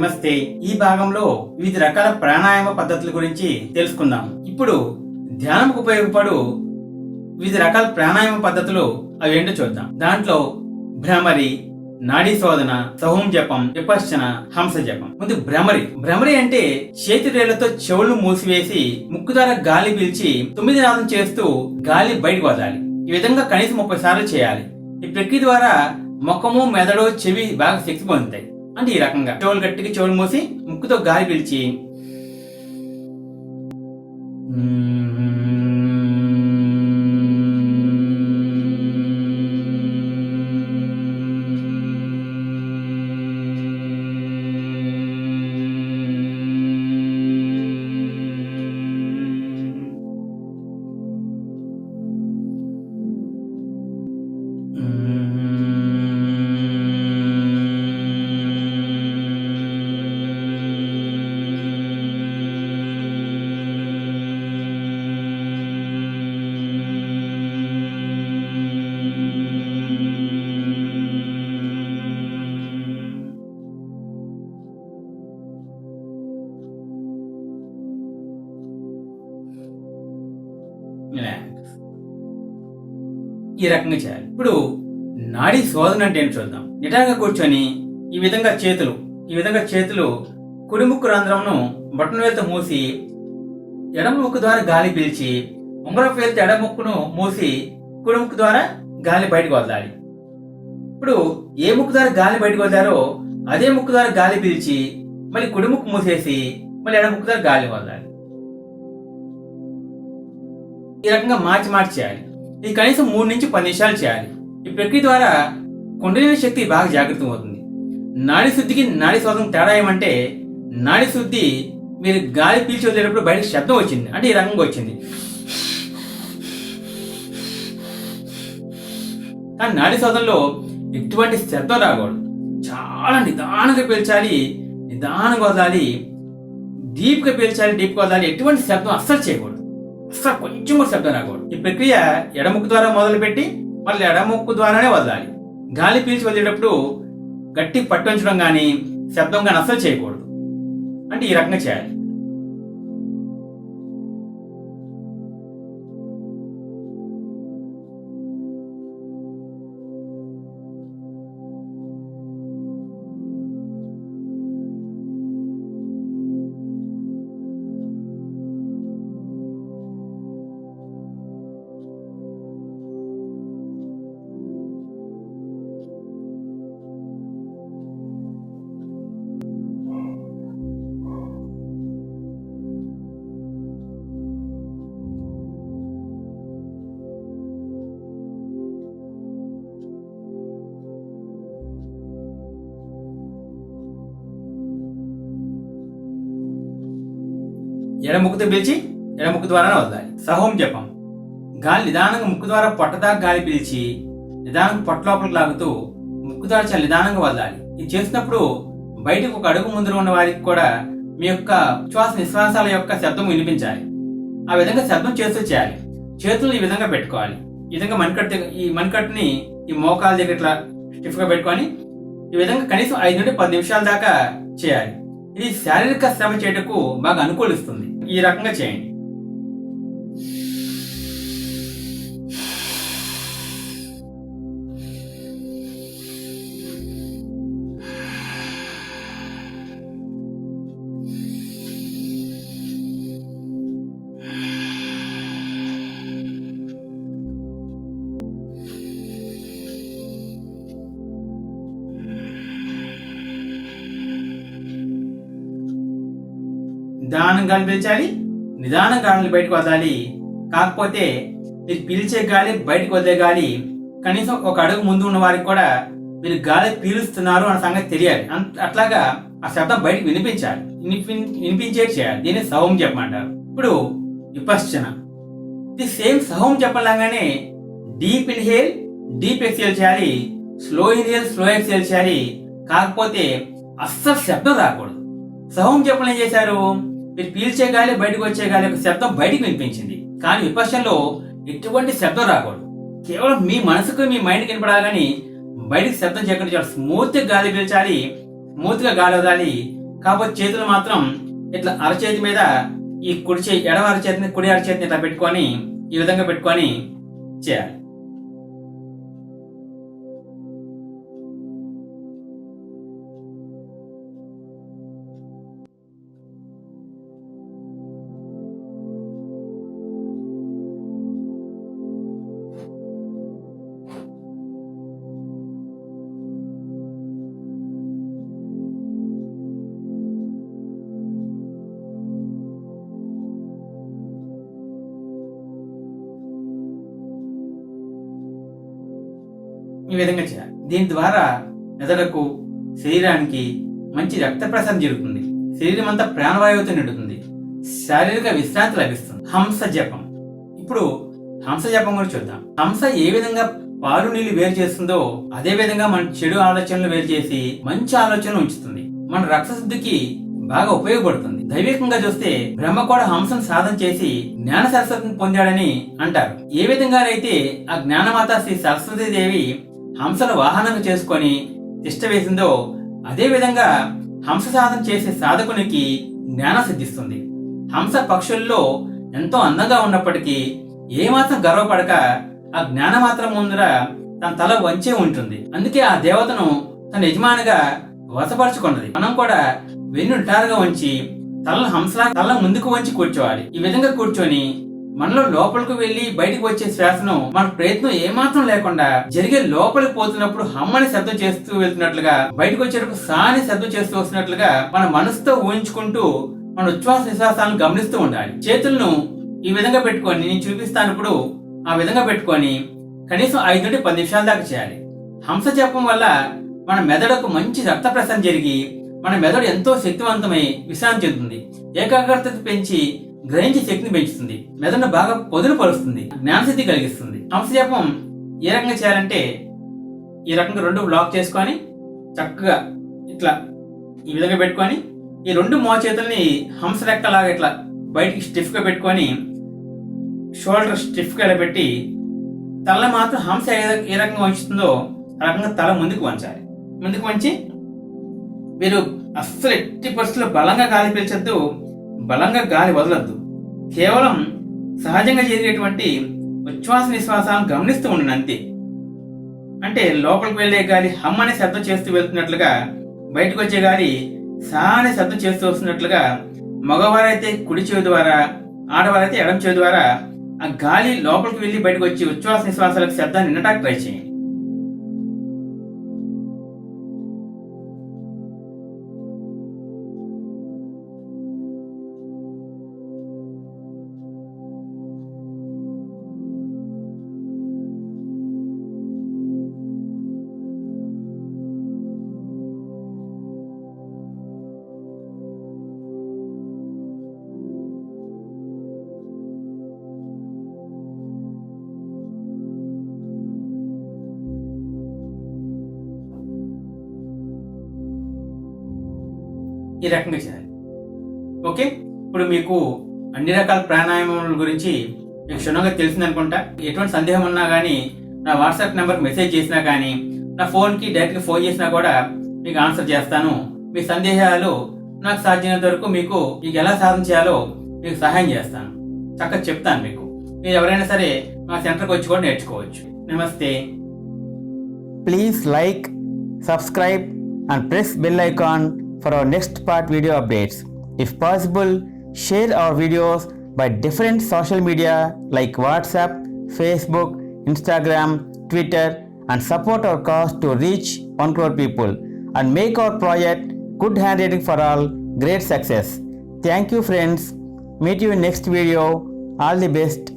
నమస్తే. ఈ భాగంలో వివిధ రకాల ప్రాణాయామ పద్ధతుల గురించి తెలుసుకుందాం. ఇప్పుడు ధ్యానంకు ఉపయోగపడు వివిధ రకాల ప్రాణాయామ పద్ధతులు అవి ఏంటో చూద్దాం. దాంట్లో భ్రమరి, నాడీ శోధన, సహోం జపం, విపశ్చన, హంస జపం. ముందు భ్రమరి అంటే చేతి వేళ్లతో చెవులను మూసివేసి ముక్కు ద్వారా గాలి పీల్చి 9 నాదం చేస్తూ గాలి బయటకు వదలాలి. ఈ విధంగా కనీసం 30 సార్లు చేయాలి. ఈ ప్రక్రియ ద్వారా ముఖము, మెదడు, చెవి బాగా శక్తి పొందుతాయి. అంటే ఈ రకంగా చెవులు గట్టిగా చెవులు మూసి ముక్కుతో గాలి పీల్చి ఈ రకంగా చేయాలి. ఇప్పుడు నాడీ శోధన అంటే ఏంటి చూద్దాం. నిటారుగా కూర్చొని ఈ విధంగా చేతులు కుడి ముక్కు రంధ్రంను బొటన వేలుతో మూసి ఎడమ ముక్కు ద్వారా గాలి పీల్చి ఉంగరపు వేలుతో ఎడమ ముక్కును మూసి కుడి ముక్కు ద్వారా గాలి బయటకు వదలాలి. ఇప్పుడు ఏ ముక్కు ద్వారా గాలి బయటకు వదిలారో అదే ముక్కు ద్వారా గాలి పీల్చి మళ్ళీ కుడి ముక్కు మూసేసి మళ్ళీ ఎడమ ముక్కు ద్వారా గాలి వదలాలి. ఈ రకంగా మార్చి చేయాలి. ఇది కనీసం 3 నుంచి 10 నిమిషాలు చేయాలి. ఈ ప్రక్రియ ద్వారా కుండలిని శక్తి బాగా జాగృతం అవుతుంది. నాడీ శుద్ధికి నాడీ శోధనకు తేడా ఏమంటే, నాడీ శుద్ధి మీరు గాలి పీల్చి వదిలేటప్పుడు బయటకు శబ్దం వచ్చింది, అంటే ఈ రకంగా వచ్చింది. కానీ నాడీ శోధనలో ఎటువంటి శబ్దం రాకూడదు. చాలా నిదానంగా పీల్చాలి, నిదానంగా వదలాలి, డీప్గా పీల్చాలి, డీప్గా వదలాలి. ఎటువంటి శబ్దం అస్సలు చేయకూడదు, అస్సలు కొంచెం కూడా శబ్దం రాకూడదు. ఈ ప్రక్రియ ఎడముక్కు ద్వారా మొదలుపెట్టి మళ్ళీ ఎడముక్కు ద్వారానే వదలాలి. గాలి పీల్చి వదిలేటప్పుడు గట్టి పట్టించడం కానీ శబ్దం కానీ అస్సలు చేయకూడదు. అంటే ఈ రకంగా చేయాలి. ఎడముక్కుతో పీల్చి ఎడముక్కు ద్వారానే వదలాలి. సహోం జపం. గాలి నిదానంగా ముక్కు ద్వారా పొట్టదాకా గాలి పీల్చి నిదానంగా పొట్ట లోపలికి లాగుతూ ముక్కు ద్వారా చాలా నిదానంగా వదలాలి. ఇది చేసినప్పుడు బయటకు ఒక అడుగు ముందు ఉన్న వారికి కూడా మీ యొక్క శ్వాస నిశ్వాసాల యొక్క శబ్దం వినిపించాలి. ఆ విధంగా శబ్దం చేస్తూ చేయాలి. చేతులు ఈ విధంగా పెట్టుకోవాలి. ఈ విధంగా మణికట్టుని ఈ మోకాల దగ్గర ఇట్లా స్టిఫ్ గా పెట్టుకొని ఈ విధంగా కనీసం 5 నుండి 10 నిమిషాల దాకా చేయాలి. ఇది శారీరక శ్రమ చేయటకు బాగా అనుకూలిస్తుంది. ఈ రకంగా చేయండి. నిదానం గాలి పీల్చాలి, నిదానం గాలి బయటకు వదలాలి. కాకపోతే మీరు పీల్చే గాలి బయటకు వదిలే గాలి కనీసం ఒక అడుగు ముందు ఉన్న వారికి కూడా మీరు గాలి పీలుస్తున్నారు అన్న సంగతి తెలియాలి. అట్లాగా ఆ శబ్దం బయటకు వినిపించేది చేయాలి. దీన్ని సహోం జపం అంటారు. ఇప్పుడు విపశ్చన. ఇది సేమ్ సహోం జపం లాగానే డీప్ ఇన్హేల్, డీప్ ఎక్స్హేల్ చేయాలి, స్లో ఇన్హేల్, స్లో ఎక్స్హేల్ చేయాలి. కాకపోతే అస్సలు శబ్దం రాకూడదు. సహోం జపం ఏం చేశారు, మీరు పీల్చే గాలి బయటకు వచ్చే గాలి యొక్క శబ్దం బయటకు వినిపించింది. కానీ విపశ్చనలో ఎటువంటి శబ్దం రాకూడదు. కేవలం మీ మనసుకు మీ మైండ్కి వినపడాలి, కానీ బయటకు శబ్దం చేయకుండా చాలా స్మూత్ గా గాలి పీల్చాలి, స్మూత్ గా గాలి వదలాలి. కాకపోతే చేతులు మాత్రం ఇట్లా అరచేతి మీద ఈ ఎడమ అరచేతిని కుడి అరచేతిని ఇట్లా పెట్టుకొని ఈ విధంగా పెట్టుకొని చేయాలి. ఈ విధంగా చేయాలి. దీని ద్వారా మెదడుకు, శరీరానికి మంచి రక్త ప్రసరణ జరుగుతుంది. శరీరం అంతా ప్రాణవాయువుతో నిండుతుంది. శారీరక విశ్రాంతి లభిస్తుంది. హంస జపం. ఇప్పుడు హంస జపం గురించి చూద్దాం. హంస ఏ విధంగా పాలు నీళ్లు వేరు చేస్తుందో అదే విధంగా మన చెడు ఆలోచనలు వేరు చేసి మంచి ఆలోచనలు ఉంచుతుంది. మన రక్తశుద్ధికి బాగా ఉపయోగపడుతుంది. దైవికంగా చూస్తే బ్రహ్మ కూడా హంసను సాధన చేసి జ్ఞాన సరస్వతిని పొందాడని అంటారు. ఏ విధంగానైతే ఆ జ్ఞానమాత శ్రీ సరస్వతీదేవి హంసను వాహనంగా చేసుకొని తిష్ట వేసిందో అదే విధంగా హంస సాధన చేసే సాధకునికి జ్ఞానం సిద్ధిస్తుంది. హంస పక్షుల్లో ఎంతో అందంగా ఉన్నప్పటికీ ఏమాత్రం గర్వపడక ఆ జ్ఞానమాత్రం ముందర తన తల వంచే ఉంటుంది. అందుకే ఆ దేవతను తన యజమానిగా వశపరుచుకున్నది. మనం కూడా వెన్నుంటారుగా వంచి తల ముందుకు వంచి కూర్చోవాలి. ఈ విధంగా కూర్చొని మనలో లోపలికి వెళ్లి బయటకు వచ్చే శ్వాసను మన ప్రయత్నం ఏమాత్రం లేకుండా జరిగే లోపలికి పోతున్నప్పుడు హమ్మని శబ్దం చేస్తూ వెళ్తున్నట్లుగా, బయటకు వచ్చేటప్పుడు సాని శబ్దం చేస్తూ వస్తున్నట్లుగా మన మనసుతో ఊహించుకుంటూ మన ఉచ్ఛ్వాస నిశ్వాసాలను గమనిస్తూ ఉండాలి. చేతులను ఈ విధంగా పెట్టుకొని నేను చూపిస్తాను. ఇప్పుడు ఆ విధంగా పెట్టుకొని కనీసం 5 నుండి 10 నిమిషాల దాకా చేయాలి. హంస జపం వల్ల మన మెదడుకు మంచి రక్త ప్రసరణ జరిగి మన మెదడు ఎంతో శక్తివంతమై విశ్రాంతి చెందుతుంది. ఏకాగ్రత పెంచి గ్రహించే శక్తిని పెంచుతుంది. మెదడును బాగా పొదులుపరుస్తుంది. జ్ఞానసిద్ధి కలిగిస్తుంది. హంస జపం ఏ రకంగా చేయాలంటే ఈ రకంగా 2 బ్లాక్ చేసుకొని చక్కగా ఇట్లా ఈ విధంగా పెట్టుకొని ఈ 2 మోచేతుల్ని హంస రెక్కలాగా ఇట్లా బయటికి స్టిఫ్ గా పెట్టుకొని షోల్డర్ స్టిఫ్ గా పెట్టి తల మాత్రం హంస ఏ రకంగా వంచుతుందో ఆ రకంగా తల ముందుకు వంచాలి. ముందుకు వంచి మీరు అస్సలు ఎట్టి పరిస్థితుల్లో బలంగా గాలి పీల్చొద్దు, బలంగా గాలి వదలొద్దు. కేవలం సహజంగా జరిగేటువంటి ఉచ్ఛ్వాస నిశ్వాసాలను గమనిస్తూ ఉండండి అంతే. అంటే లోపలికి వెళ్లే గాలి హమ్మనే శబ్దం చేస్తూ వెళ్తున్నట్లుగా, బయటకు వచ్చే గాలి సానే శబ్దం చేస్తూ వస్తున్నట్లుగా, మగవారైతే కుడి చెవి ద్వారా, ఆడవారైతే ఎడమ చెవి ద్వారా ఆ గాలి లోపలికి వెళ్లి బయటకు వచ్చి ఉచ్ఛ్వాస నిశ్వాసాలకు శబ్దాన్ని వినటానికి ట్రై చేయండి. ఈ రకంగా చేయాలి. ఓకే, ఇప్పుడు మీకు అన్ని రకాల ప్రాణాయామాల గురించి మీకు క్షుణ్ణంగా తెలిసింది అనుకుంటా. ఎటువంటి సందేహం ఉన్నా కానీ నా వాట్సాప్ నెంబర్కి మెసేజ్ చేసినా కానీ, నా ఫోన్కి డైరెక్ట్గా ఫోన్ చేసినా కూడా మీకు ఆన్సర్ చేస్తాను. మీ సందేహాలు నాకు సాధ్యమైనంత వరకు మీకు ఎలా సాధన చేయాలో మీకు సహాయం చేస్తాను, చక్కగా చెప్తాను మీకు. మీరు ఎవరైనా సరే మా సెంటర్కి వచ్చి కూడా నేర్చుకోవచ్చు. నమస్తే. Please like, subscribe and press bell icon for our next part video updates. If possible, share our videos by different social media like WhatsApp, Facebook, Instagram, Twitter, and support our cause to reach 1 crore people and make our project Good Handwriting for All great success. Thank you friends. Meet you in next video. All the best.